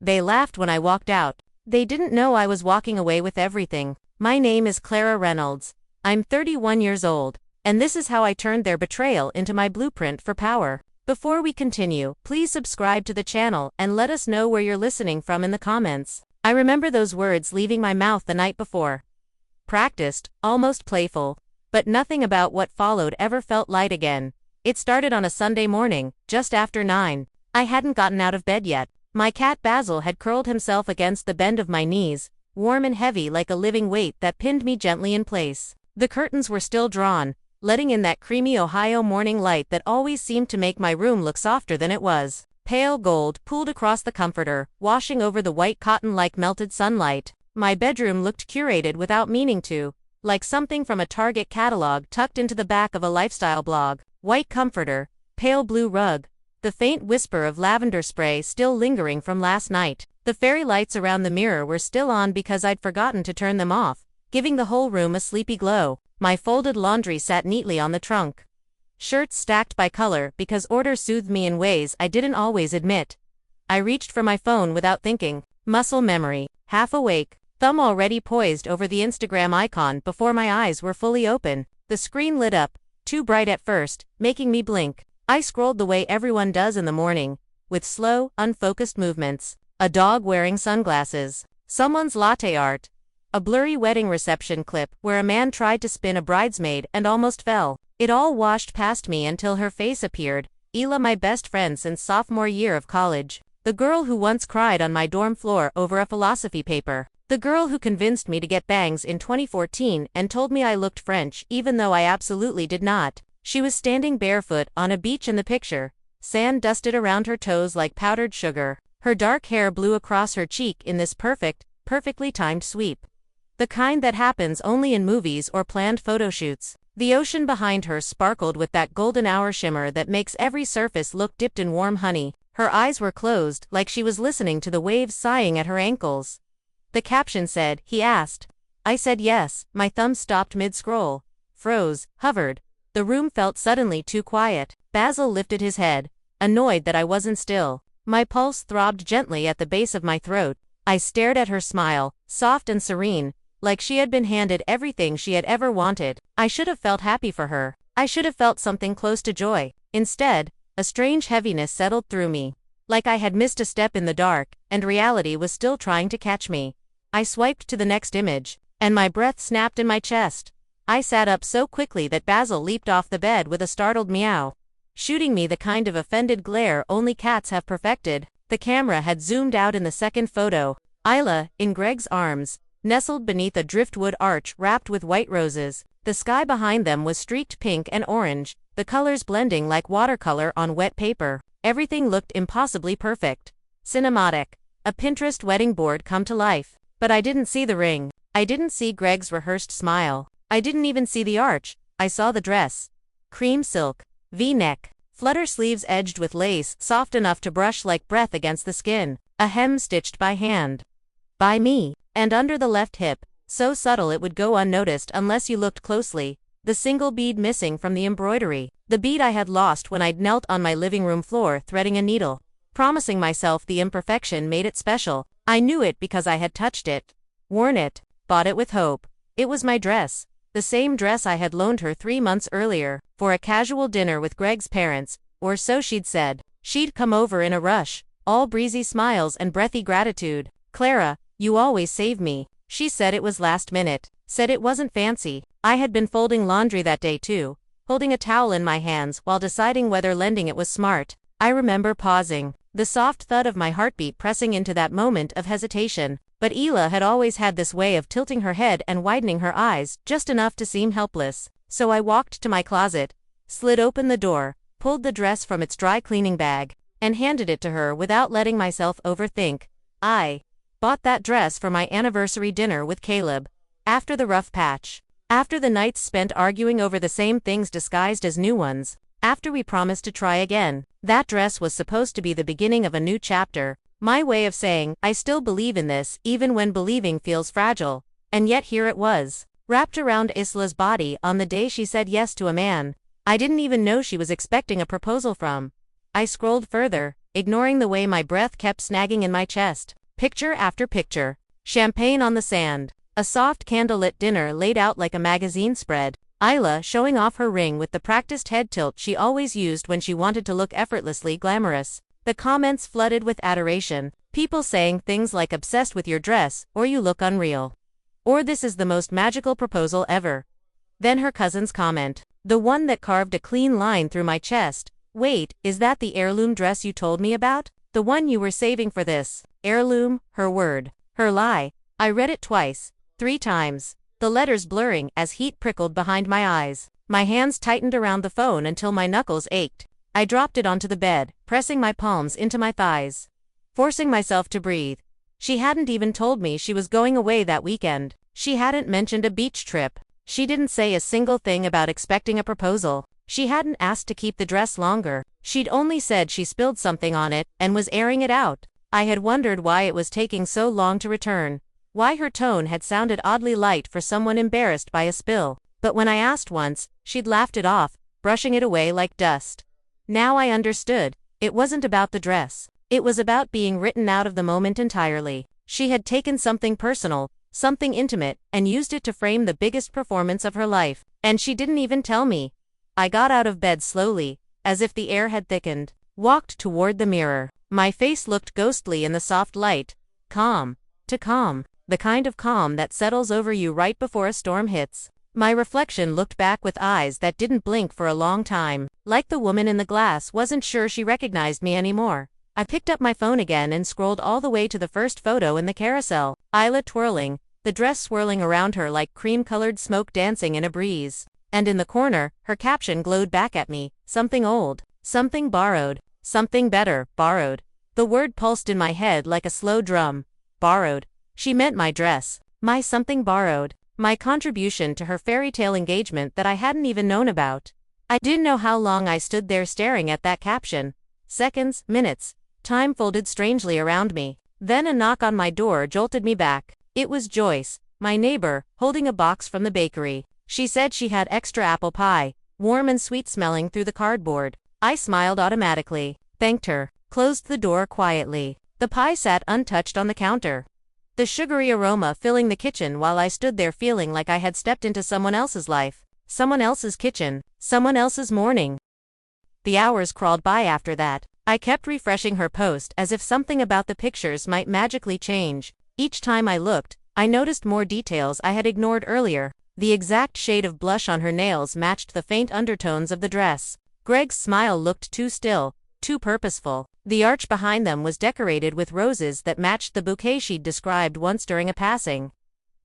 They laughed when I walked out. They didn't know I was walking away with everything. My name is Clara Reynolds. I'm 31 years old, and this is how I turned their betrayal into my blueprint for power. Before we continue, please subscribe to the channel and let us know where you're listening from in the comments. I remember those words leaving my mouth the night before. Practiced, almost playful, but nothing about what followed ever felt light again. It started on a Sunday morning, just after 9. I hadn't gotten out of bed yet. My cat Basil had curled himself against the bend of my knees, warm and heavy like a living weight that pinned me gently in place. The curtains were still drawn, letting in that creamy Ohio morning light that always seemed to make my room look softer than it was. Pale gold pooled across the comforter, washing over the white cotton like melted sunlight. My bedroom looked curated without meaning to, like something from a Target catalog tucked into the back of a lifestyle blog. White comforter, pale blue rug, the faint whisper of lavender spray still lingering from last night. The fairy lights around the mirror were still on because I'd forgotten to turn them off, giving the whole room a sleepy glow. My folded laundry sat neatly on the trunk. Shirts stacked by color because order soothed me in ways I didn't always admit. I reached for my phone without thinking. Muscle memory, half awake, thumb already poised over the Instagram icon before my eyes were fully open. The screen lit up, too bright at first, making me blink. I scrolled the way everyone does in the morning, with slow, unfocused movements. A dog wearing sunglasses. Someone's latte art. A blurry wedding reception clip where a man tried to spin a bridesmaid and almost fell. It all washed past me until her face appeared. Ela, my best friend since sophomore year of college. The girl who once cried on my dorm floor over a philosophy paper. The girl who convinced me to get bangs in 2014 and told me I looked French even though I absolutely did not. She was standing barefoot on a beach in the picture, sand dusted around her toes like powdered sugar. Her dark hair blew across her cheek in this perfectly timed sweep. The kind that happens only in movies or planned photo shoots. The ocean behind her sparkled with that golden hour shimmer that makes every surface look dipped in warm honey. Her eyes were closed, like she was listening to the waves sighing at her ankles. The caption said, "He asked." I said yes. My thumb stopped mid-scroll. Froze, hovered. The room felt suddenly too quiet. Basil lifted his head, annoyed that I wasn't still. My pulse throbbed gently at the base of my throat. I stared at her smile, soft and serene, like she had been handed everything she had ever wanted. I should have felt happy for her. I should have felt something close to joy. Instead, a strange heaviness settled through me, like I had missed a step in the dark, and reality was still trying to catch me. I swiped to the next image, and my breath snapped in my chest. I sat up so quickly that Basil leaped off the bed with a startled meow, shooting me the kind of offended glare only cats have perfected. The camera had zoomed out in the second photo. Isla, in Greg's arms, nestled beneath a driftwood arch wrapped with white roses. The sky behind them was streaked pink and orange, the colors blending like watercolor on wet paper. Everything looked impossibly perfect. Cinematic. A Pinterest wedding board come to life. But I didn't see the ring. I didn't see Greg's rehearsed smile. I didn't even see the arch. I saw the dress. Cream silk, V-neck, flutter sleeves edged with lace soft enough to brush like breath against the skin, a hem stitched by hand. By me. And under the left hip, so subtle it would go unnoticed unless you looked closely, the single bead missing from the embroidery. The bead I had lost when I'd knelt on my living room floor threading a needle, promising myself the imperfection made it special. I knew it because I had touched it, worn it, bought it with hope. It was my dress. The same dress I had loaned her 3 months earlier, for a casual dinner with Greg's parents, or so she'd said. She'd come over in a rush, all breezy smiles and breathy gratitude. "Clara, you always save me." She said it was last minute, said it wasn't fancy. I had been folding laundry that day too, holding a towel in my hands while deciding whether lending it was smart. I remember pausing, the soft thud of my heartbeat pressing into that moment of hesitation. But Ela had always had this way of tilting her head and widening her eyes, just enough to seem helpless. So I walked to my closet, slid open the door, pulled the dress from its dry cleaning bag, and handed it to her without letting myself overthink. I bought that dress for my anniversary dinner with Caleb. After the rough patch. After the nights spent arguing over the same things disguised as new ones. After we promised to try again. That dress was supposed to be the beginning of a new chapter. My way of saying, I still believe in this, even when believing feels fragile. And yet here it was, wrapped around Isla's body on the day she said yes to a man I didn't even know she was expecting a proposal from. I scrolled further, ignoring the way my breath kept snagging in my chest. Picture after picture. Champagne on the sand. A soft candlelit dinner laid out like a magazine spread. Isla showing off her ring with the practiced head tilt she always used when she wanted to look effortlessly glamorous. The comments flooded with adoration. People saying things like obsessed with your dress, or you look unreal. Or this is the most magical proposal ever. Then her cousin's comment. The one that carved a clean line through my chest. Wait, is that the heirloom dress you told me about? The one you were saving for this? Heirloom, her word. Her lie. I read it twice. 3 times. The letters blurring as heat prickled behind my eyes. My hands tightened around the phone until my knuckles ached. I dropped it onto the bed, pressing my palms into my thighs. Forcing myself to breathe. She hadn't even told me she was going away that weekend. She hadn't mentioned a beach trip. She didn't say a single thing about expecting a proposal. She hadn't asked to keep the dress longer. She'd only said she spilled something on it and was airing it out. I had wondered why it was taking so long to return. Why her tone had sounded oddly light for someone embarrassed by a spill. But when I asked once, she'd laughed it off, brushing it away like dust. Now I understood. It wasn't about the dress. It was about being written out of the moment entirely. She had taken something personal, something intimate, and used it to frame the biggest performance of her life. And she didn't even tell me. I got out of bed slowly, as if the air had thickened. Walked toward the mirror. My face looked ghostly in the soft light. Calm. To calm. The kind of calm that settles over you right before a storm hits. My reflection looked back with eyes that didn't blink for a long time. Like the woman in the glass wasn't sure she recognized me anymore. I picked up my phone again and scrolled all the way to the first photo in the carousel. Isla twirling, the dress swirling around her like cream-colored smoke dancing in a breeze. And in the corner, her caption glowed back at me. Something old. Something borrowed. Something better, borrowed. The word pulsed in my head like a slow drum. Borrowed. She meant my dress. My something borrowed. My contribution to her fairy tale engagement that I hadn't even known about. I didn't know how long I stood there staring at that caption. Seconds, minutes. Time folded strangely around me. Then a knock on my door jolted me back. It was Joyce, my neighbor, holding a box from the bakery. She said she had extra apple pie, warm and sweet smelling through the cardboard. I smiled automatically, thanked her, closed the door quietly. The pie sat untouched on the counter. The sugary aroma filling the kitchen while I stood there feeling like I had stepped into someone else's life, someone else's kitchen, someone else's morning. The hours crawled by after that. I kept refreshing her post as if something about the pictures might magically change. Each time I looked, I noticed more details I had ignored earlier. The exact shade of blush on her nails matched the faint undertones of the dress. Greg's smile looked too still, too purposeful. The arch behind them was decorated with roses that matched the bouquet she'd described once during a passing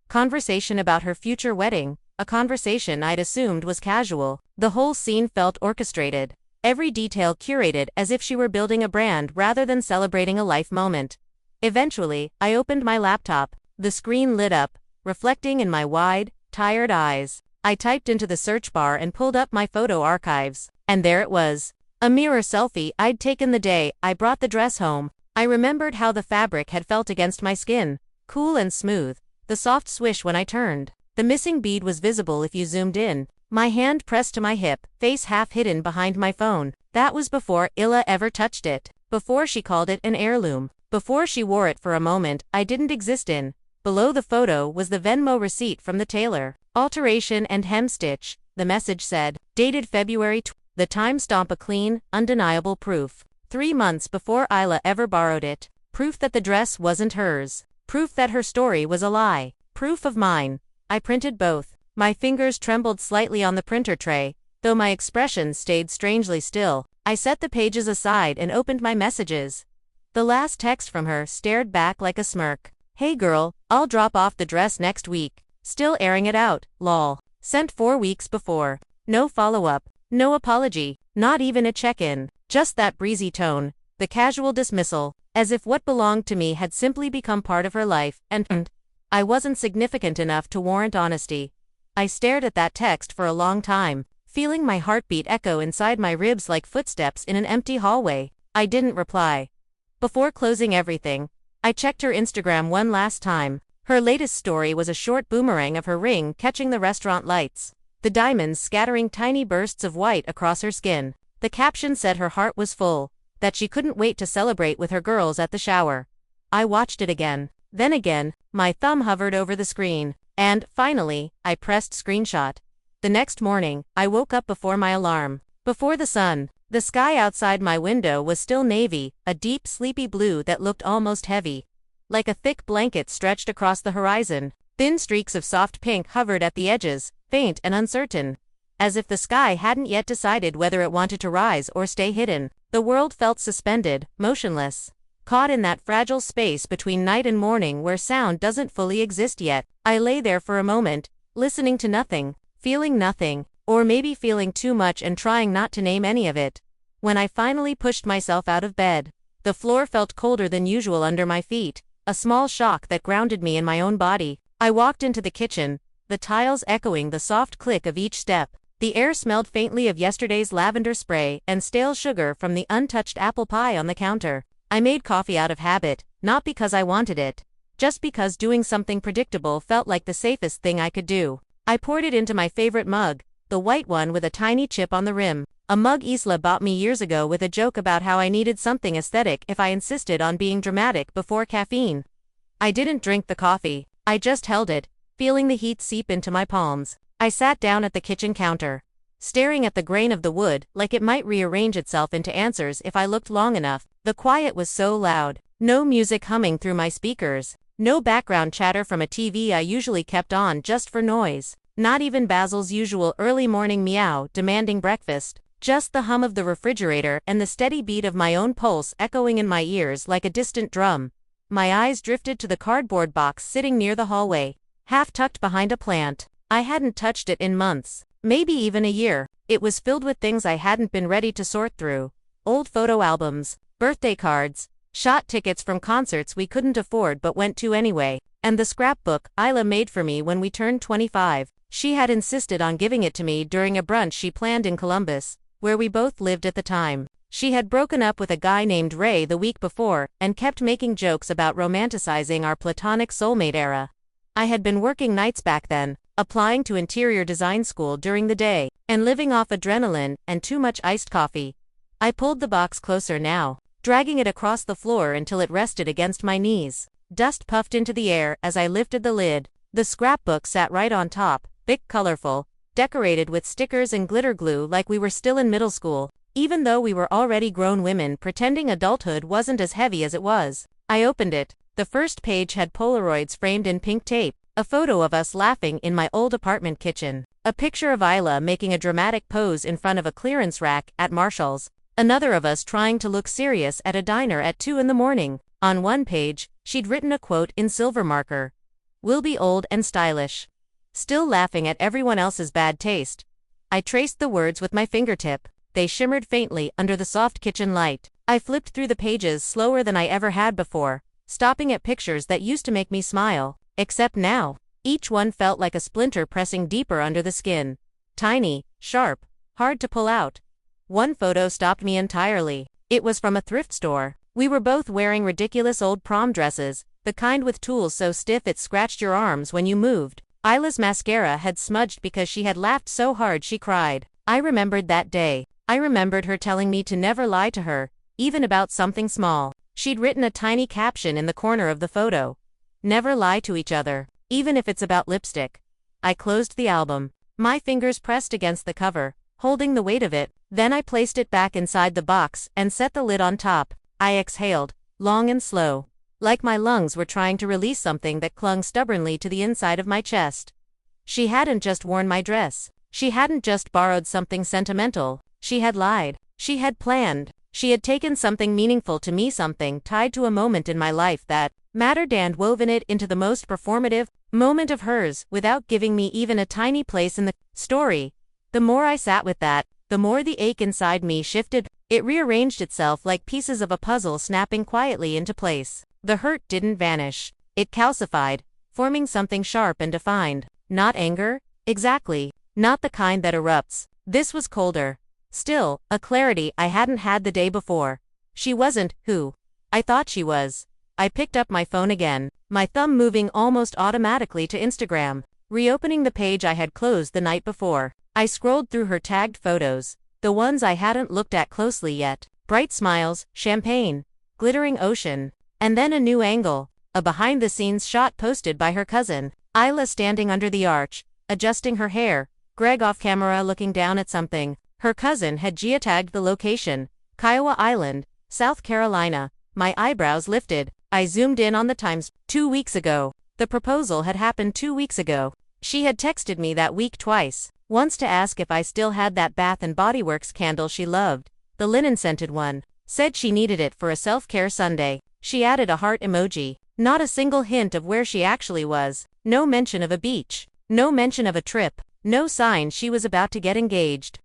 conversation about her future wedding, a conversation I'd assumed was casual. The whole scene felt orchestrated. Every detail curated as if she were building a brand rather than celebrating a life moment. Eventually, I opened my laptop. The screen lit up, reflecting in my wide, tired eyes. I typed into the search bar and pulled up my photo archives. And there it was. A mirror selfie I'd taken the day I brought the dress home. I remembered how the fabric had felt against my skin. Cool and smooth. The soft swish when I turned. The missing bead was visible if you zoomed in. My hand pressed to my hip, face half hidden behind my phone. That was before Illa ever touched it. Before she called it an heirloom. Before she wore it for a moment I didn't exist in. Below the photo was the Venmo receipt from the tailor. Alteration and hemstitch, the message said. Dated February 20. The timestamp a clean, undeniable proof. 3 months before Isla ever borrowed it. Proof that the dress wasn't hers. Proof that her story was a lie. Proof of mine. I printed both. My fingers trembled slightly on the printer tray, though my expression stayed strangely still. I set the pages aside and opened my messages. The last text from her stared back like a smirk. Hey girl, I'll drop off the dress next week. Still airing it out, lol. Sent 4 weeks before. No follow-up. No apology, not even a check-in, just that breezy tone, the casual dismissal, as if what belonged to me had simply become part of her life, and I wasn't significant enough to warrant honesty. I stared at that text for a long time, feeling my heartbeat echo inside my ribs like footsteps in an empty hallway. I didn't reply. Before closing everything, I checked her Instagram one last time. Her latest story was a short boomerang of her ring catching the restaurant lights. The diamonds scattering tiny bursts of white across her skin. The caption said her heart was full, that she couldn't wait to celebrate with her girls at the shower. I watched it again. Then again, my thumb hovered over the screen. And, finally, I pressed screenshot. The next morning, I woke up before my alarm. Before the sun. The sky outside my window was still navy, a deep sleepy blue that looked almost heavy. Like a thick blanket stretched across the horizon. Thin streaks of soft pink hovered at the edges, faint and uncertain. As if the sky hadn't yet decided whether it wanted to rise or stay hidden. The world felt suspended, motionless. Caught in that fragile space between night and morning where sound doesn't fully exist yet. I lay there for a moment, listening to nothing, feeling nothing, or maybe feeling too much and trying not to name any of it. When I finally pushed myself out of bed, the floor felt colder than usual under my feet, a small shock that grounded me in my own body. I walked into the kitchen, the tiles echoing the soft click of each step. The air smelled faintly of yesterday's lavender spray and stale sugar from the untouched apple pie on the counter. I made coffee out of habit, not because I wanted it. Just because doing something predictable felt like the safest thing I could do. I poured it into my favorite mug, the white one with a tiny chip on the rim. A mug Isla bought me years ago with a joke about how I needed something aesthetic if I insisted on being dramatic before caffeine. I didn't drink the coffee. I just held it, feeling the heat seep into my palms. I sat down at the kitchen counter, staring at the grain of the wood like it might rearrange itself into answers if I looked long enough. The quiet was so loud. No music humming through my speakers. No background chatter from a TV I usually kept on just for noise. Not even Basil's usual early morning meow demanding breakfast. Just the hum of the refrigerator and the steady beat of my own pulse echoing in my ears like a distant drum. My eyes drifted to the cardboard box sitting near the hallway, half tucked behind a plant. I hadn't touched it in months, maybe even a year. It was filled with things I hadn't been ready to sort through. Old photo albums, birthday cards, shot tickets from concerts we couldn't afford but went to anyway, and the scrapbook Isla made for me when we turned 25. She had insisted on giving it to me during a brunch she planned in Columbus, where we both lived at the time. She had broken up with a guy named Ray the week before and kept making jokes about romanticizing our platonic soulmate era. I had been working nights back then, applying to interior design school during the day, and living off adrenaline and too much iced coffee. I pulled the box closer now, dragging it across the floor until it rested against my knees. Dust puffed into the air as I lifted the lid. The scrapbook sat right on top, thick, colorful, decorated with stickers and glitter glue like we were still in middle school, even though we were already grown women pretending adulthood wasn't as heavy as it was. I opened it. The first page had Polaroids framed in pink tape, a photo of us laughing in my old apartment kitchen, a picture of Isla making a dramatic pose in front of a clearance rack at Marshall's, another of us trying to look serious at a diner at 2 in the morning. On one page, she'd written a quote in silver marker. "We'll be old and stylish." Still laughing at everyone else's bad taste. I traced the words with my fingertip. They shimmered faintly under the soft kitchen light. I flipped through the pages slower than I ever had before, stopping at pictures that used to make me smile. Except now, each one felt like a splinter pressing deeper under the skin. Tiny, sharp, hard to pull out. One photo stopped me entirely. It was from a thrift store. We were both wearing ridiculous old prom dresses, the kind with tools so stiff it scratched your arms when you moved. Isla's mascara had smudged because she had laughed so hard she cried. I remembered that day. I remembered her telling me to never lie to her, even about something small. She'd written a tiny caption in the corner of the photo. "Never lie to each other, even if it's about lipstick." I closed the album. My fingers pressed against the cover, holding the weight of it. Then I placed it back inside the box and set the lid on top. I exhaled, long and slow, like my lungs were trying to release something that clung stubbornly to the inside of my chest. She hadn't just worn my dress. She hadn't just borrowed something sentimental. She had lied. She had planned. She had taken something meaningful to me, something tied to a moment in my life that mattered, and woven it into the most performative moment of hers without giving me even a tiny place in the story. The more I sat with that, the more the ache inside me shifted. It rearranged itself like pieces of a puzzle snapping quietly into place. The hurt didn't vanish. It calcified, forming something sharp and defined. Not anger, exactly. Not the kind that erupts. This was colder. Still, a clarity I hadn't had the day before. She wasn't who I thought she was. I picked up my phone again, my thumb moving almost automatically to Instagram, reopening the page I had closed the night before. I scrolled through her tagged photos, the ones I hadn't looked at closely yet. Bright smiles, champagne, glittering ocean. And then a new angle, a behind-the-scenes shot posted by her cousin, Isla standing under the arch, adjusting her hair, Greg off camera looking down at something. Her cousin had geotagged the location, Kiowa Island, South Carolina. My eyebrows lifted. I zoomed in on the times. 2 weeks ago. The proposal had happened 2 weeks ago. She had texted me that week twice. Once to ask if I still had that Bath and Body Works candle she loved, the linen-scented one. Said she needed it for a self-care Sunday. She added a heart emoji. Not a single hint of where she actually was. No mention of a beach. No mention of a trip. No sign she was about to get engaged.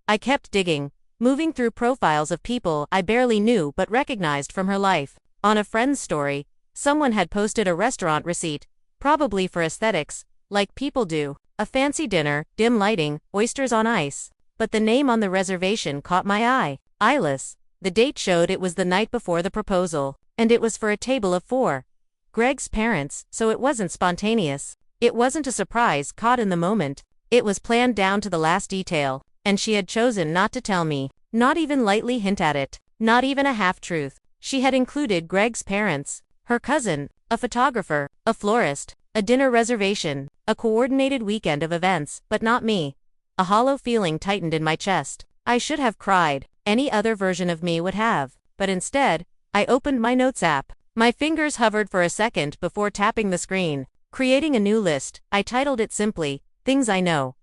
I kept digging, moving through profiles of people I barely knew but recognized from her life. On a friend's story, someone had posted a restaurant receipt, probably for aesthetics, like people do. A fancy dinner, dim lighting, oysters on ice. But the name on the reservation caught my eye. Eyeless. The date showed it was the night before the proposal, and it was for a table of 4. Greg's parents, so it wasn't spontaneous. It wasn't a surprise caught in the moment. It was planned down to the last detail, and she had chosen not to tell me, not even lightly hint at it, not even a half-truth. She had included Greg's parents, her cousin, a photographer, a florist, a dinner reservation, a coordinated weekend of events, but not me. A hollow feeling tightened in my chest. I should have cried. Any other version of me would have. But instead, I opened my notes app. My fingers hovered for a second before tapping the screen. Creating a new list, I titled it simply, Things I Know.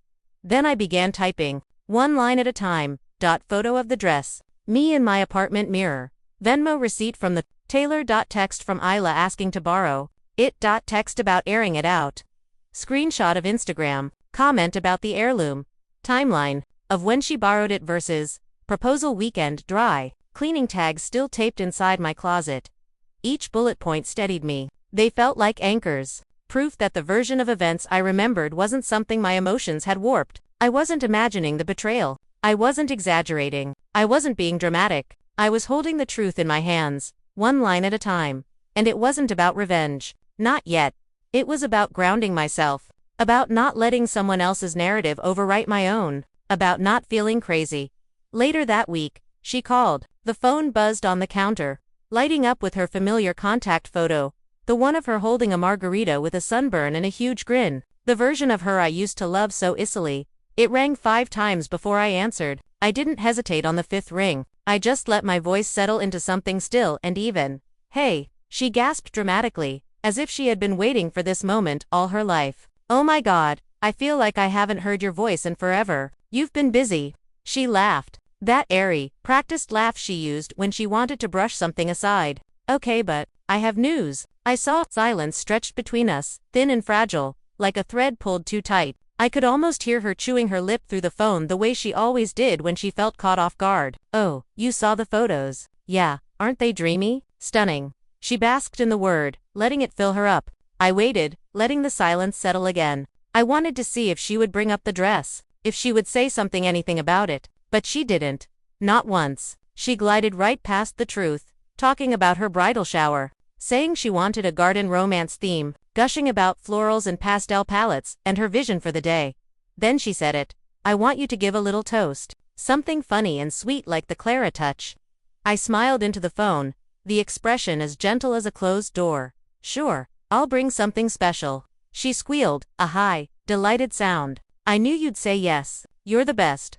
Then I began typing, one line at a time. Photo of the dress. Me in my apartment mirror. Venmo receipt from the tailor. Text from Isla asking to borrow it. Text about airing it out. Screenshot of Instagram. Comment about the heirloom. Timeline of when she borrowed it versus proposal weekend. Dry cleaning tags still taped inside my closet. Each bullet point steadied me. They felt like anchors. Proof that the version of events I remembered wasn't something my emotions had warped. I wasn't imagining the betrayal. I wasn't exaggerating. I wasn't being dramatic. I was holding the truth in my hands, one line at a time. And it wasn't about revenge. Not yet. It was about grounding myself. About not letting someone else's narrative overwrite my own. About not feeling crazy. Later that week, she called. The phone buzzed on the counter, lighting up with her familiar contact photo. The one of her holding a margarita with a sunburn and a huge grin. The version of her I used to love so easily. It rang 5 times before I answered. I didn't hesitate on the 5th ring. I just let my voice settle into something still and even. Hey, she gasped dramatically, as if she had been waiting for this moment all her life. Oh my God, I feel like I haven't heard your voice in forever. You've been busy. She laughed. That airy, practiced laugh she used when she wanted to brush something aside. Okay, but I have news. I saw silence stretched between us, thin and fragile, like a thread pulled too tight. I could almost hear her chewing her lip through the phone the way she always did when she felt caught off guard. Oh, you saw the photos. Yeah, aren't they dreamy? Stunning. She basked in the word, letting it fill her up. I waited, letting the silence settle again. I wanted to see if she would bring up the dress, if she would say something, anything about it. But she didn't. Not once. She glided right past the truth, talking about her bridal shower, saying she wanted a garden romance theme, gushing about florals and pastel palettes, and her vision for the day. Then she said it. I want you to give a little toast. Something funny and sweet like the Clara touch. I smiled into the phone, the expression as gentle as a closed door. Sure, I'll bring something special. She squealed, a high, delighted sound. I knew you'd say yes. You're the best.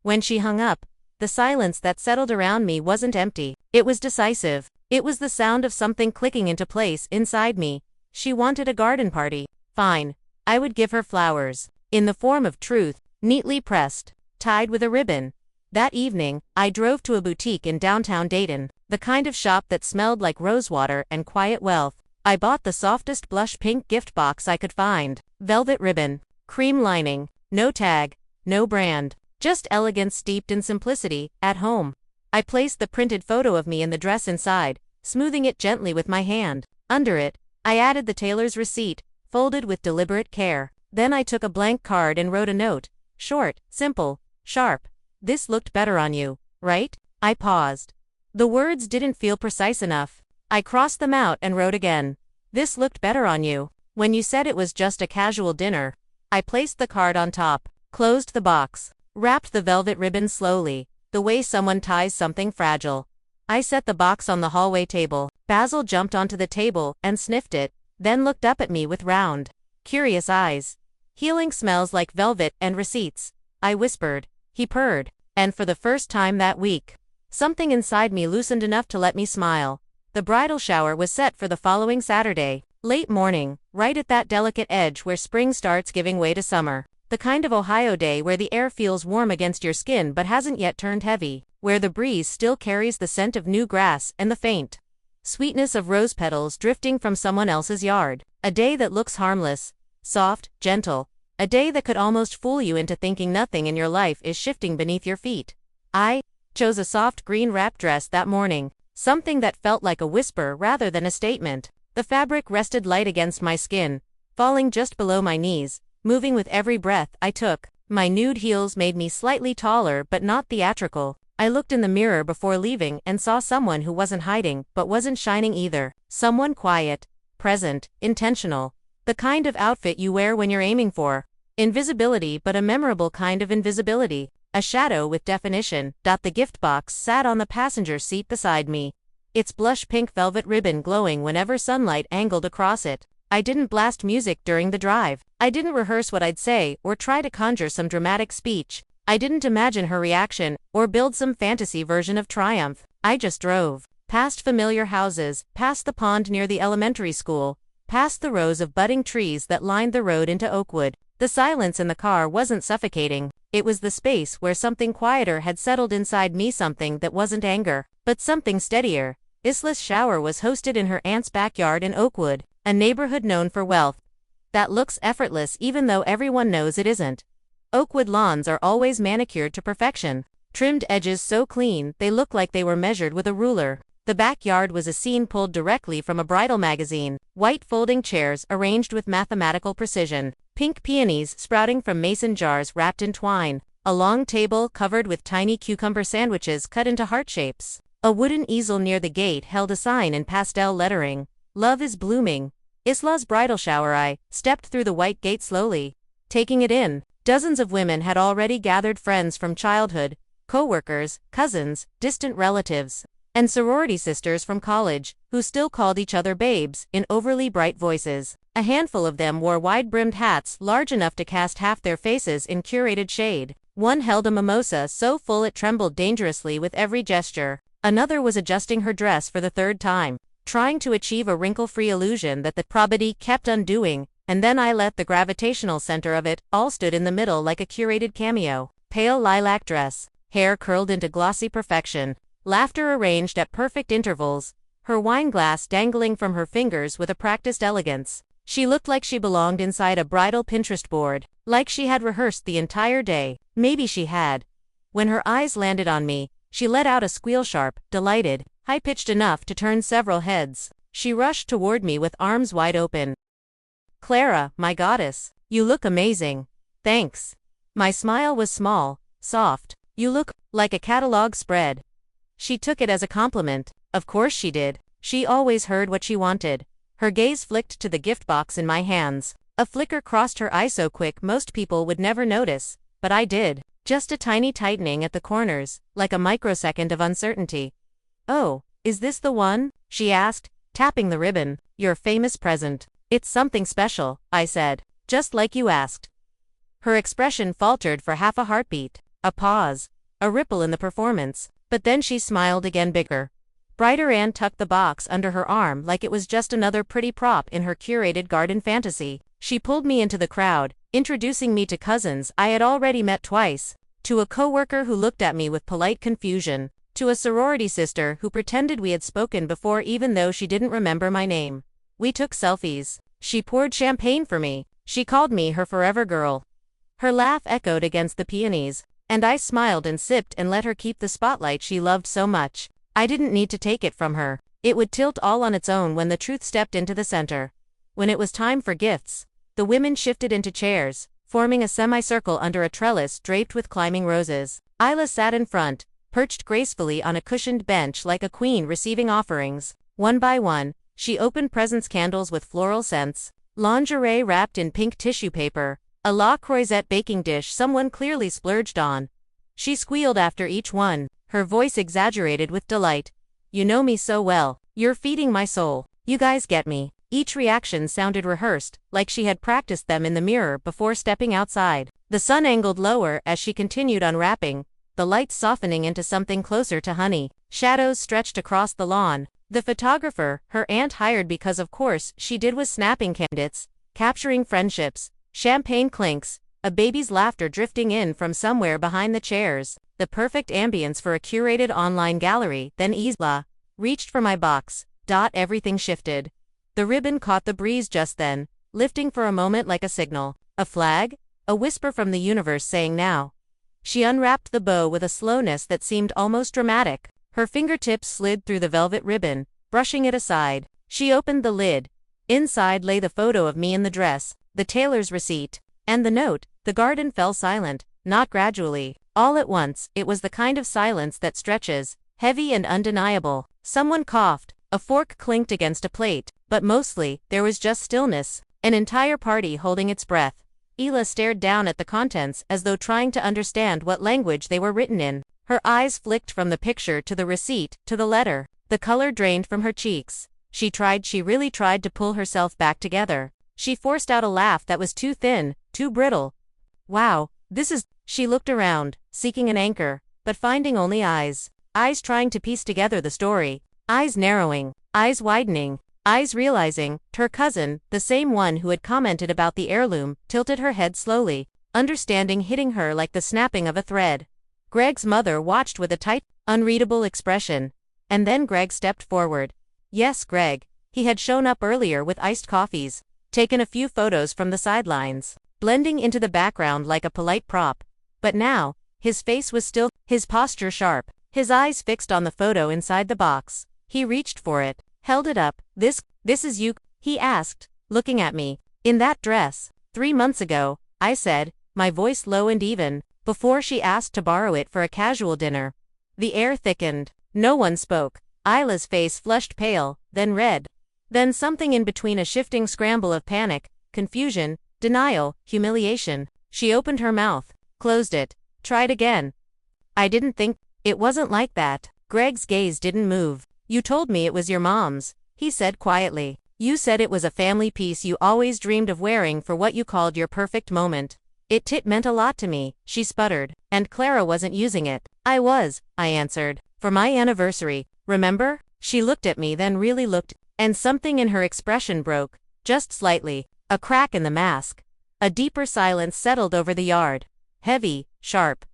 When she hung up, the silence that settled around me wasn't empty. It was decisive. It was the sound of something clicking into place inside me. She wanted a garden party. Fine. I would give her flowers. In the form of truth, neatly pressed, tied with a ribbon. That evening, I drove to a boutique in downtown Dayton, the kind of shop that smelled like rosewater and quiet wealth. I bought the softest blush pink gift box I could find. Velvet ribbon, cream lining, no tag, no brand. Just elegance steeped in simplicity, at home. I placed the printed photo of me in the dress inside, smoothing it gently with my hand. Under it, I added the tailor's receipt, folded with deliberate care. Then I took a blank card and wrote a note. Short, simple, sharp. This looked better on you, right? I paused. The words didn't feel precise enough. I crossed them out and wrote again. This looked better on you. When you said it was just a casual dinner. I placed the card on top, closed the box, wrapped the velvet ribbon slowly, the way someone ties something fragile. I set the box on the hallway table. Basil jumped onto the table and sniffed it, then looked up at me with round, curious eyes. Healing smells like velvet and receipts, I whispered. He purred, and for the first time that week, something inside me loosened enough to let me smile. The bridal shower was set for the following Saturday, late morning, right at that delicate edge where spring starts giving way to summer. The kind of Ohio day where the air feels warm against your skin but hasn't yet turned heavy, where the breeze still carries the scent of new grass and the faint sweetness of rose petals drifting from someone else's yard. A day that looks harmless, soft, gentle. A day that could almost fool you into thinking nothing in your life is shifting beneath your feet. I chose a soft green wrap dress that morning, something that felt like a whisper rather than a statement. The fabric rested light against my skin, falling just below my knees, moving with every breath I took. My nude heels made me slightly taller but not theatrical. I looked in the mirror before leaving and saw someone who wasn't hiding but wasn't shining either. Someone quiet, present, intentional. The kind of outfit you wear when you're aiming for invisibility, but a memorable kind of invisibility. A shadow with definition. The gift box sat on the passenger seat beside me, its blush pink velvet ribbon glowing whenever sunlight angled across it. I didn't blast music during the drive. I didn't rehearse what I'd say or try to conjure some dramatic speech. I didn't imagine her reaction or build some fantasy version of triumph. I just drove. Past familiar houses, past the pond near the elementary school, past the rows of budding trees that lined the road into Oakwood. The silence in the car wasn't suffocating. It was the space where something quieter had settled inside me, something that wasn't anger, but something steadier. Isla's shower was hosted in her aunt's backyard in Oakwood, a neighborhood known for wealth that looks effortless even though everyone knows it isn't. Oakwood lawns are always manicured to perfection, trimmed edges so clean they look like they were measured with a ruler. The backyard was a scene pulled directly from a bridal magazine. White folding chairs arranged with mathematical precision, pink peonies sprouting from mason jars wrapped in twine, a long table covered with tiny cucumber sandwiches cut into heart shapes. A wooden easel near the gate held a sign in pastel lettering, "Love is blooming." Isla's bridal shower. I stepped through the white gate slowly, taking it in. Dozens of women had already gathered, friends from childhood, co-workers, cousins, distant relatives, and sorority sisters from college, who still called each other babes, in overly bright voices. A handful of them wore wide-brimmed hats large enough to cast half their faces in curated shade. One held a mimosa so full it trembled dangerously with every gesture. Another was adjusting her dress for the third time, trying to achieve a wrinkle-free illusion that the probity kept undoing. And then I let the gravitational center of it all stood in the middle like a curated cameo. Pale lilac dress, hair curled into glossy perfection, laughter arranged at perfect intervals, her wine glass dangling from her fingers with a practiced elegance. She looked like she belonged inside a bridal Pinterest board, like she had rehearsed the entire day. Maybe she had. When her eyes landed on me, she let out a squeal, sharp, delighted, high-pitched enough to turn several heads. She rushed toward me with arms wide open. "Clara, my goddess, you look amazing." "Thanks." My smile was small, soft. "You look like a catalog spread." She took it as a compliment. Of course she did. She always heard what she wanted. Her gaze flicked to the gift box in my hands. A flicker crossed her eye so quick most people would never notice, but I did. Just a tiny tightening at the corners, like a microsecond of uncertainty. "Oh, is this the one?" she asked, tapping the ribbon. "Your famous present." "It's something special," I said, "just like you asked." Her expression faltered for half a heartbeat. A pause. A ripple in the performance. But then she smiled again, bigger, brighter, and tucked the box under her arm like it was just another pretty prop in her curated garden fantasy. She pulled me into the crowd, introducing me to cousins I had already met twice, to a coworker who looked at me with polite confusion, to a sorority sister who pretended we had spoken before even though she didn't remember my name. We took selfies. She poured champagne for me. She called me her forever girl. Her laugh echoed against the peonies, and I smiled and sipped and let her keep the spotlight she loved so much. I didn't need to take it from her. It would tilt all on its own when the truth stepped into the center. When it was time for gifts, the women shifted into chairs, forming a semicircle under a trellis draped with climbing roses. Isla sat in front, perched gracefully on a cushioned bench like a queen receiving offerings. One by one, she opened presents, candles with floral scents, lingerie wrapped in pink tissue paper, a La Croisette baking dish someone clearly splurged on. She squealed after each one, her voice exaggerated with delight. You know me so well. You're feeding my soul. You guys get me. Each reaction sounded rehearsed, like she had practiced them in the mirror before stepping outside. The sun angled lower as she continued unwrapping, the lights softening into something closer to honey. Shadows stretched across the lawn. The photographer, her aunt hired because of course she did, was snapping candidates, capturing friendships, champagne clinks, a baby's laughter drifting in from somewhere behind the chairs. The perfect ambience for a curated online gallery. Then Isla reached for my box. Everything shifted. The ribbon caught the breeze just then, lifting for a moment like a signal. A flag? A whisper from the universe saying now. She unwrapped the bow with a slowness that seemed almost dramatic. Her fingertips slid through the velvet ribbon, brushing it aside. She opened the lid. Inside lay the photo of me in the dress, the tailor's receipt, and the note. The garden fell silent, not gradually. All at once. It was the kind of silence that stretches, heavy and undeniable. Someone coughed, a fork clinked against a plate, but mostly, there was just stillness, an entire party holding its breath. Ela stared down at the contents as though trying to understand what language they were written in. Her eyes flicked from the picture to the receipt, to the letter. The color drained from her cheeks. She really tried to pull herself back together. She forced out a laugh that was too thin, too brittle. Wow, this is... She looked around, seeking an anchor, but finding only eyes. Eyes trying to piece together the story. Eyes narrowing, eyes widening, eyes realizing. Her cousin, the same one who had commented about the heirloom, tilted her head slowly, understanding hitting her like the snapping of a thread. Greg's mother watched with a tight, unreadable expression. And then Greg stepped forward. Yes, Greg. He had shown up earlier with iced coffees, taken a few photos from the sidelines, blending into the background like a polite prop. But now, his face was still, his posture sharp, his eyes fixed on the photo inside the box. He reached for it, held it up. This is you, he asked, looking at me. In that dress. 3 months ago, I said, my voice low and even, before she asked to borrow it for a casual dinner. The air thickened. No one spoke. Isla's face flushed pale, then red. Then something in between, a shifting scramble of panic, confusion, denial, humiliation. She opened her mouth, closed it, tried again. I didn't think, it wasn't like that. Greg's gaze didn't move. You told me it was your mom's, he said quietly. You said it was a family piece you always dreamed of wearing for what you called your perfect moment. It meant a lot to me, she sputtered. And Clara wasn't using it. I was, I answered. For my anniversary, remember? She looked at me, then really looked, and something in her expression broke, just slightly. A crack in the mask. A deeper silence settled over the yard. Heavy, sharp.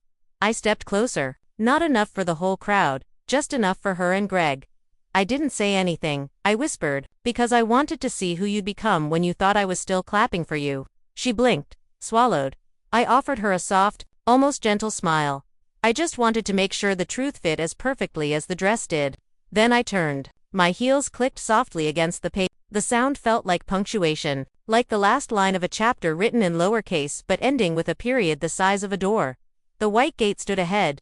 I stepped closer. Not enough for the whole crowd, just enough for her and Greg. I didn't say anything, I whispered, because I wanted to see who you'd become when you thought I was still clapping for you. She blinked, swallowed. I offered her a soft, almost gentle smile. I just wanted to make sure the truth fit as perfectly as the dress did. Then I turned. My heels clicked softly against the pavement. The sound felt like punctuation, like the last line of a chapter written in lowercase but ending with a period the size of a door. The white gate stood ahead,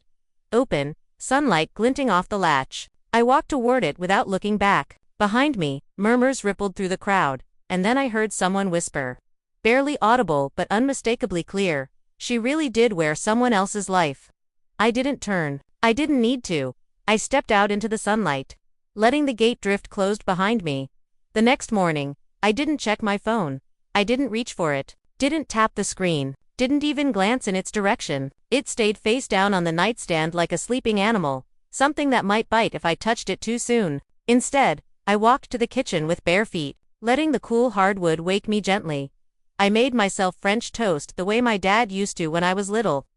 open, sunlight glinting off the latch. I walked toward it without looking back. Behind me, murmurs rippled through the crowd, and then I heard someone whisper. Barely audible but unmistakably clear. She really did wear someone else's life. I didn't turn. I didn't need to. I stepped out into the sunlight, letting the gate drift closed behind me. The next morning, I didn't check my phone. I didn't reach for it. Didn't tap the screen. Didn't even glance in its direction. It stayed face down on the nightstand like a sleeping animal, something that might bite if I touched it too soon. Instead, I walked to the kitchen with bare feet, letting the cool hardwood wake me gently. I made myself French toast the way my dad used to when I was little.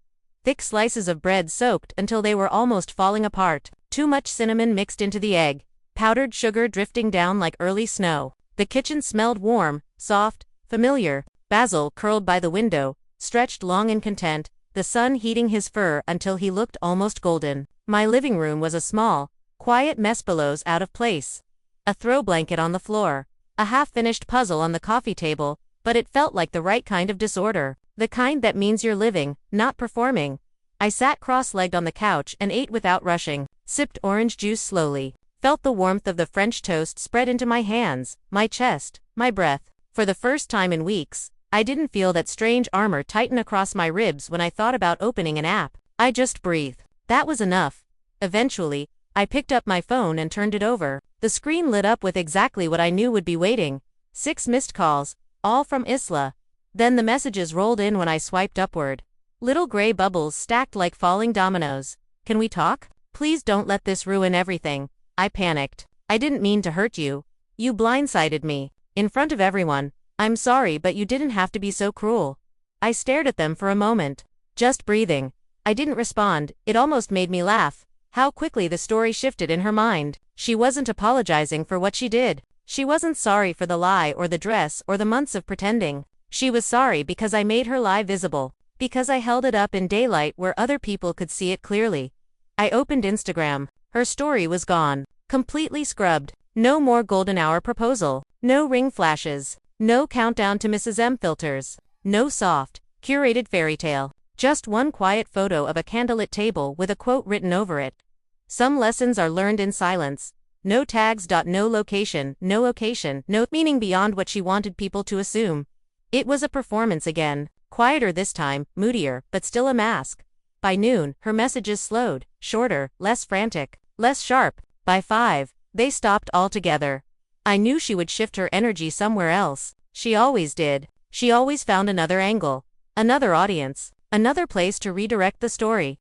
Thick slices of bread soaked until they were almost falling apart. Too much cinnamon mixed into the egg. Powdered sugar drifting down like early snow. The kitchen smelled warm, soft, familiar. Basil curled by the window, stretched long and content, the sun heating his fur until he looked almost golden. My living room was a small, quiet mess, pillows out of place. A throw blanket on the floor. A half-finished puzzle on the coffee table, but it felt like the right kind of disorder. The kind that means you're living, not performing. I sat cross-legged on the couch and ate without rushing, sipped orange juice slowly, felt the warmth of the French toast spread into my hands, my chest, my breath. For the first time in weeks, I didn't feel that strange armor tighten across my ribs when I thought about opening an app. I just breathed. That was enough. Eventually, I picked up my phone and turned it over. The screen lit up with exactly what I knew would be waiting. 6 missed calls, all from Isla. Then the messages rolled in when I swiped upward. Little gray bubbles stacked like falling dominoes. Can we talk? Please don't let this ruin everything. I panicked. I didn't mean to hurt you. You blindsided me. In front of everyone. I'm sorry, but you didn't have to be so cruel. I stared at them for a moment. Just breathing. I didn't respond. It almost made me laugh. How quickly the story shifted in her mind. She wasn't apologizing for what she did. She wasn't sorry for the lie or the dress or the months of pretending. She was sorry because I made her lie visible. Because I held it up in daylight where other people could see it clearly. I opened Instagram. Her story was gone. Completely scrubbed. No more golden hour proposal. No ring flashes. No countdown to Mrs. M filters. No soft, curated fairy tale. Just one quiet photo of a candlelit table with a quote written over it. Some lessons are learned in silence. No tags. No location, no meaning beyond what she wanted people to assume. It was a performance again. Quieter this time, moodier, but still a mask. By noon, her messages slowed, shorter, less frantic, less sharp. By 5, they stopped altogether. I knew she would shift her energy somewhere else. She always did. She always found another angle, another audience, another place to redirect the story.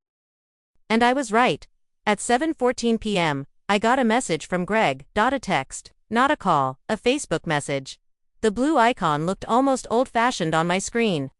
And I was right. At 7:14 p.m., I got a message from Greg. A text, not a call, a Facebook message. The blue icon looked almost old-fashioned on my screen.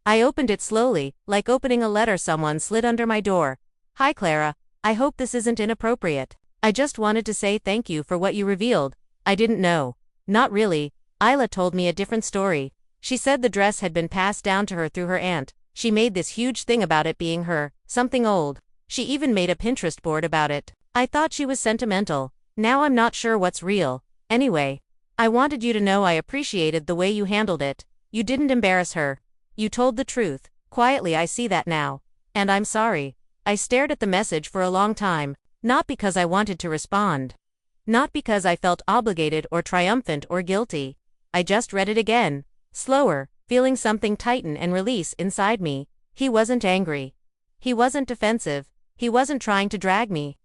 I opened it slowly, like opening a letter someone slid under my door. Hi Clara, I hope this isn't inappropriate. I just wanted to say thank you for what you revealed. I didn't know. Not really. Isla told me a different story. She said the dress had been passed down to her through her aunt. She made this huge thing about it being her, something old. She even made a Pinterest board about it. I thought she was sentimental. Now I'm not sure what's real. Anyway, I wanted you to know I appreciated the way you handled it. You didn't embarrass her. You told the truth. Quietly I see that now. And I'm sorry. I stared at the message for a long time. Not because I wanted to respond. Not because I felt obligated or triumphant or guilty. I just read it again. Slower, feeling something tighten and release inside me. He wasn't angry. He wasn't defensive. He wasn't trying to drag me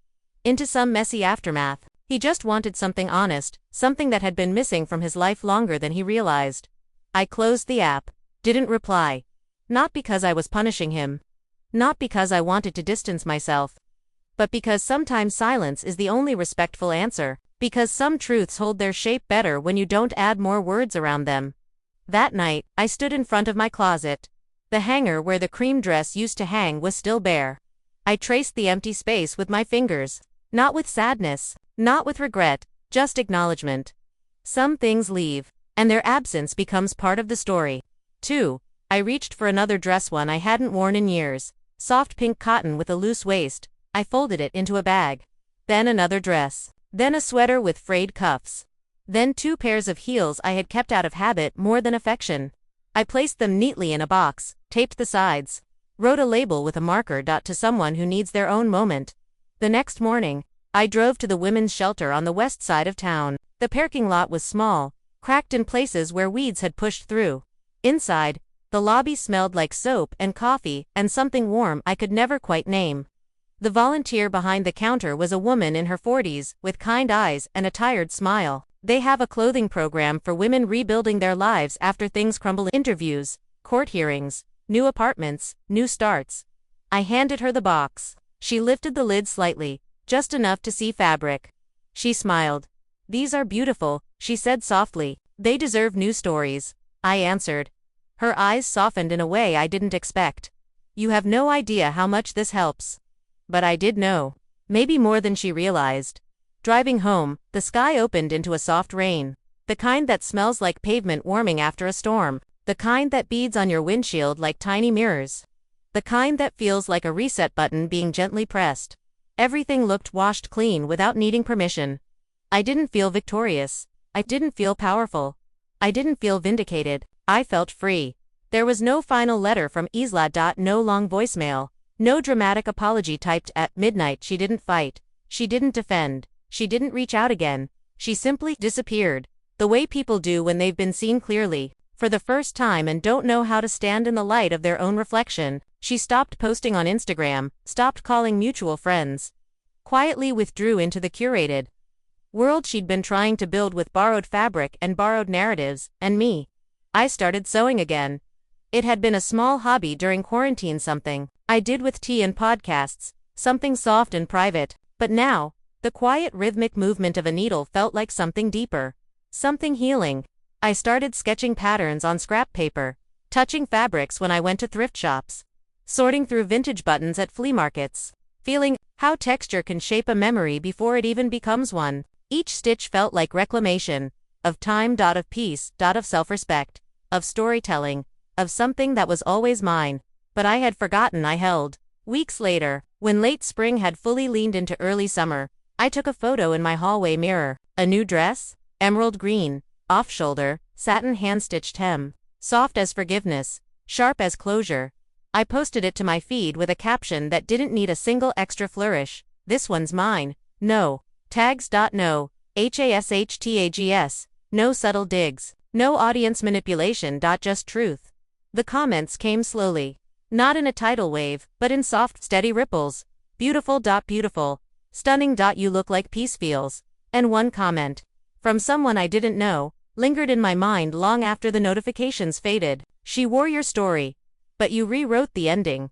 into some messy aftermath. He just wanted something honest, something that had been missing from his life longer than he realized. I closed the app. Didn't reply. Not because I was punishing him. Not because I wanted to distance myself. But because sometimes silence is the only respectful answer. Because some truths hold their shape better when you don't add more words around them. That night, I stood in front of my closet. The hanger where the cream dress used to hang was still bare. I traced the empty space with my fingers. Not with sadness. Not with regret. Just acknowledgement. Some things leave, and their absence becomes part of the story. 2. I reached for another dress, one I hadn't worn in years. Soft pink cotton with a loose waist. I folded it into a bag. Then another dress. Then a sweater with frayed cuffs. Then 2 pairs of heels I had kept out of habit more than affection. I placed them neatly in a box, taped the sides. Wrote a label with a marker. To someone who needs their own moment. The next morning, I drove to the women's shelter on the west side of town. The parking lot was small, cracked in places where weeds had pushed through. Inside, the lobby smelled like soap and coffee and something warm I could never quite name. The volunteer behind the counter was a woman in her 40s, with kind eyes and a tired smile. They have a clothing program for women rebuilding their lives after things crumble. Interviews, court hearings, new apartments, new starts. I handed her the box. She lifted the lid slightly, just enough to see fabric. She smiled. "These are beautiful," she said softly. "They deserve new stories," I answered. Her eyes softened in a way I didn't expect. "You have no idea how much this helps." But I did know. Maybe more than she realized. Driving home, the sky opened into a soft rain. The kind that smells like pavement warming after a storm. The kind that beads on your windshield like tiny mirrors. The kind that feels like a reset button being gently pressed. Everything looked washed clean without needing permission. I didn't feel victorious. I didn't feel powerful. I didn't feel vindicated. I felt free. There was no final letter from Isla. No long voicemail. No dramatic apology typed at midnight. She didn't fight. She didn't defend. She didn't reach out again. She simply disappeared. The way people do when they've been seen clearly. for the first time and don't know how to stand in the light of their own reflection. She stopped posting on Instagram, stopped calling mutual friends. Quietly withdrew into the curated world she'd been trying to build with borrowed fabric and borrowed narratives, and me. I started sewing again. It had been a small hobby during quarantine, something I did with tea and podcasts, something soft and private, but now, the quiet rhythmic movement of a needle felt like something deeper, something healing. I started sketching patterns on scrap paper, touching fabrics when I went to thrift shops, sorting through vintage buttons at flea markets, feeling how texture can shape a memory before it even becomes one. Each stitch felt like reclamation, of time, of peace, of self-respect, of storytelling, of something that was always mine, but I had forgotten I held. Weeks later, when late spring had fully leaned into early summer, I took a photo in my hallway mirror. A new dress, emerald green, off-shoulder, satin hand-stitched hem, soft as forgiveness, sharp as closure. I posted it to my feed with a caption that didn't need a single extra flourish. This one's mine. No tags. No hashtags. No subtle digs. No audience manipulation. Just truth. The comments came slowly. Not in a tidal wave, but in soft, steady ripples. Beautiful. Beautiful. Stunning. You look like peace feels. And one comment, from someone I didn't know, lingered in my mind long after the notifications faded. She wore your story, but you rewrote the ending.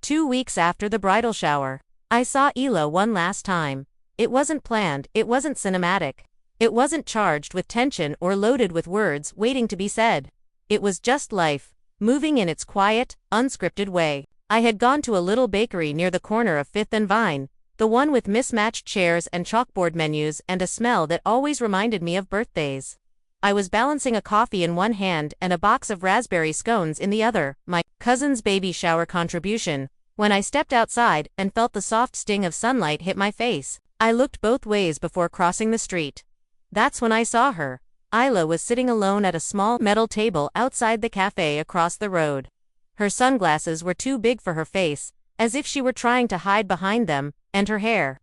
2 weeks after the bridal shower, I saw Ela one last time. It wasn't planned, it wasn't cinematic. It wasn't charged with tension or loaded with words waiting to be said. It was just life, moving in its quiet, unscripted way. I had gone to a little bakery near the corner of 5th and Vine, the one with mismatched chairs and chalkboard menus and a smell that always reminded me of birthdays. I was balancing a coffee in one hand and a box of raspberry scones in the other, my cousin's baby shower contribution, when I stepped outside and felt the soft sting of sunlight hit my face. I looked both ways before crossing the street. That's when I saw her. Isla was sitting alone at a small metal table outside the cafe across the road. Her sunglasses were too big for her face, as if she were trying to hide behind them, and her hair.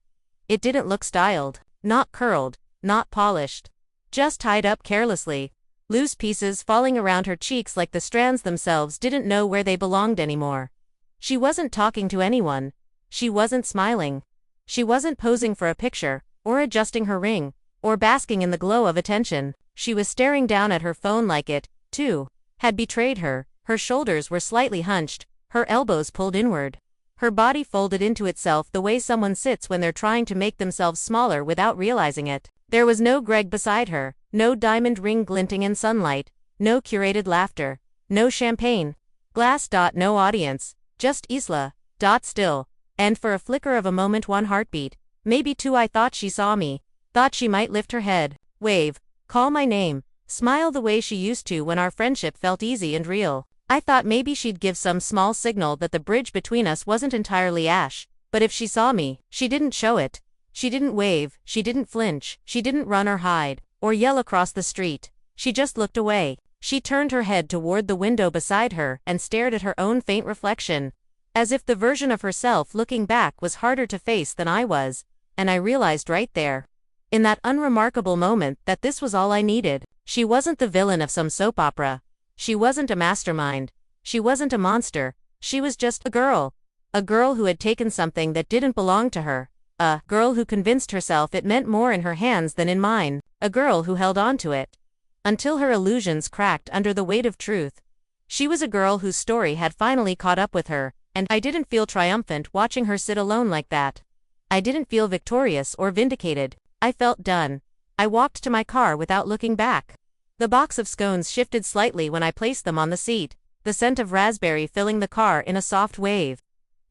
It didn't look styled, not curled, not polished. Just tied up carelessly, loose pieces falling around her cheeks like the strands themselves didn't know where they belonged anymore. She wasn't talking to anyone. She wasn't smiling. She wasn't posing for a picture, or adjusting her ring, or basking in the glow of attention. She was staring down at her phone like it, too, had betrayed her. Her shoulders were slightly hunched, her elbows pulled inward. Her body folded into itself the way someone sits when they're trying to make themselves smaller without realizing it. There was no Greg beside her, no diamond ring glinting in sunlight, no curated laughter, no champagne glass. No audience, just Isla. Still. And for a flicker of a moment, one heartbeat, maybe two. I thought she saw me, thought she might lift her head, wave, call my name, smile the way she used to when our friendship felt easy and real. I thought maybe she'd give some small signal that the bridge between us wasn't entirely ash, but if she saw me, she didn't show it. She didn't wave, she didn't flinch, she didn't run or hide, or yell across the street. She just looked away. She turned her head toward the window beside her and stared at her own faint reflection, as if the version of herself looking back was harder to face than I was, and I realized right there, in that unremarkable moment, that this was all I needed. She wasn't the villain of some soap opera. She wasn't a mastermind. She wasn't a monster. She was just a girl who had taken something that didn't belong to her. A girl who convinced herself it meant more in her hands than in mine. A girl who held on to it until her illusions cracked under the weight of truth. She was a girl whose story had finally caught up with her, and I didn't feel triumphant watching her sit alone like that. I didn't feel victorious or vindicated. I felt done. I walked to my car without looking back. The box of scones shifted slightly when I placed them on the seat, the scent of raspberry filling the car in a soft wave.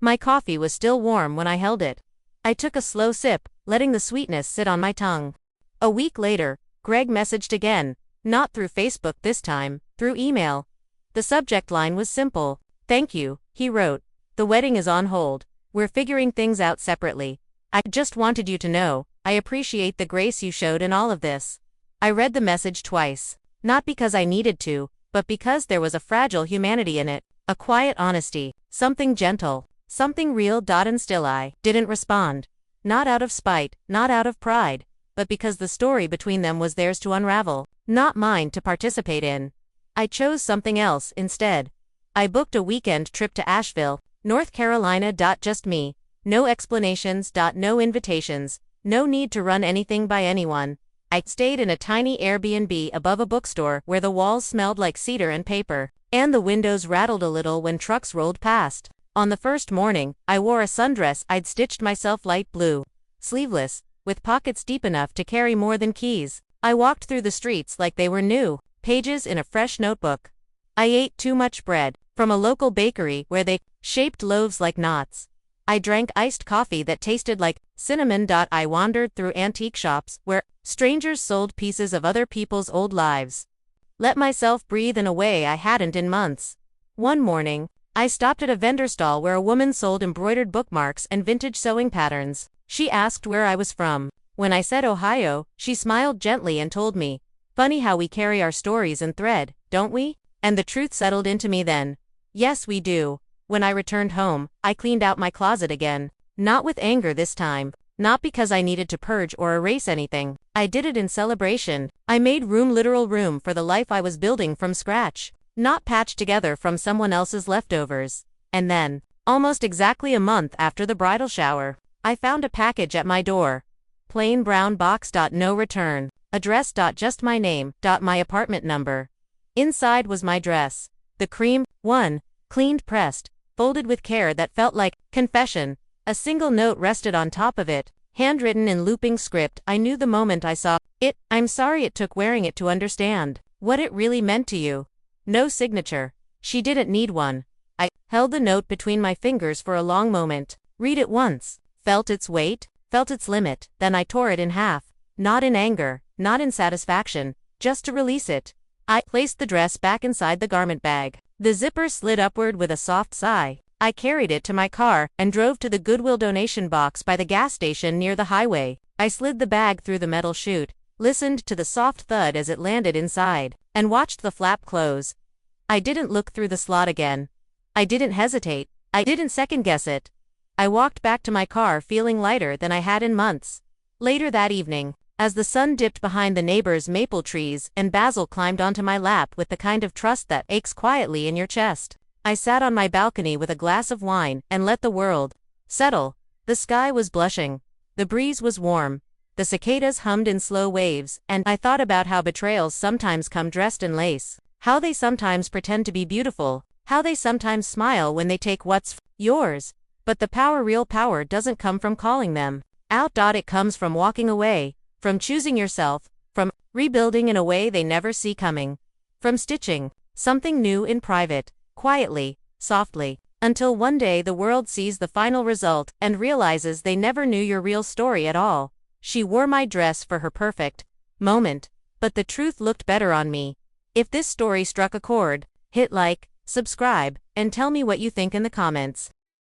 My coffee was still warm when I held it. I took a slow sip, letting the sweetness sit on my tongue. A week later, Greg messaged again, not through Facebook this time, through email. The subject line was simple. "Thank you," he wrote. "The wedding is on hold. We're figuring things out separately. I just wanted you to know, I appreciate the grace you showed in all of this." I read the message twice. Not because I needed to, but because there was a fragile humanity in it, a quiet honesty, something gentle, something real. And still I didn't respond. Not out of spite, not out of pride, but because the story between them was theirs to unravel, not mine to participate in. I chose something else instead. I booked a weekend trip to Asheville, North Carolina. Just me. No explanations. No invitations. No need to run anything by anyone. I stayed in a tiny Airbnb above a bookstore where the walls smelled like cedar and paper, and the windows rattled a little when trucks rolled past. On the first morning, I wore a sundress I'd stitched myself light blue, sleeveless, with pockets deep enough to carry more than keys. I walked through the streets like they were new, pages in a fresh notebook. I ate too much bread from a local bakery where they shaped loaves like knots. I drank iced coffee that tasted like cinnamon. I wandered through antique shops where strangers sold pieces of other people's old lives. Let myself breathe in a way I hadn't in months. One morning, I stopped at a vendor stall where a woman sold embroidered bookmarks and vintage sewing patterns. She asked where I was from. When I said Ohio, she smiled gently and told me, "Funny how we carry our stories in thread, don't we?" And the truth settled into me then. Yes, we do. When I returned home, I cleaned out my closet again. Not with anger this time. Not because I needed to purge or erase anything. I did it in celebration. I made room, literal room, for the life I was building from scratch, not patched together from someone else's leftovers. And then, almost exactly a month after the bridal shower, I found a package at my door. Plain brown box. No return. Address. Just my name. My apartment number. Inside was my dress. The cream one, cleaned, pressed, folded with care that felt like confession. A single note rested on top of it, handwritten in looping script. I knew the moment I saw it. "I'm sorry it took wearing it to understand what it really meant to you." No signature. She didn't need one. I held the note between my fingers for a long moment. Read it once. Felt its weight. Felt its limit. Then I tore it in half. Not in anger. Not in satisfaction. Just to release it. I placed the dress back inside the garment bag. The zipper slid upward with a soft sigh. I carried it to my car and drove to the Goodwill donation box by the gas station near the highway. I slid the bag through the metal chute, listened to the soft thud as it landed inside, and watched the flap close. I didn't look through the slot again. I didn't hesitate. I didn't second-guess it. I walked back to my car feeling lighter than I had in months. Later that evening, as the sun dipped behind the neighbor's maple trees and Basil climbed onto my lap with the kind of trust that aches quietly in your chest, I sat on my balcony with a glass of wine and let the world settle. The sky was blushing. The breeze was warm. The cicadas hummed in slow waves, and I thought about how betrayals sometimes come dressed in lace, how they sometimes pretend to be beautiful, how they sometimes smile when they take what's yours. But the real power doesn't come from calling them out. It comes from walking away, from choosing yourself, from rebuilding in a way they never see coming, from stitching something new in private, quietly, softly, until one day the world sees the final result and realizes they never knew your real story at all. She wore my dress for her perfect moment, but the truth looked better on me. If this story struck a chord, hit like, subscribe, and tell me what you think in the comments.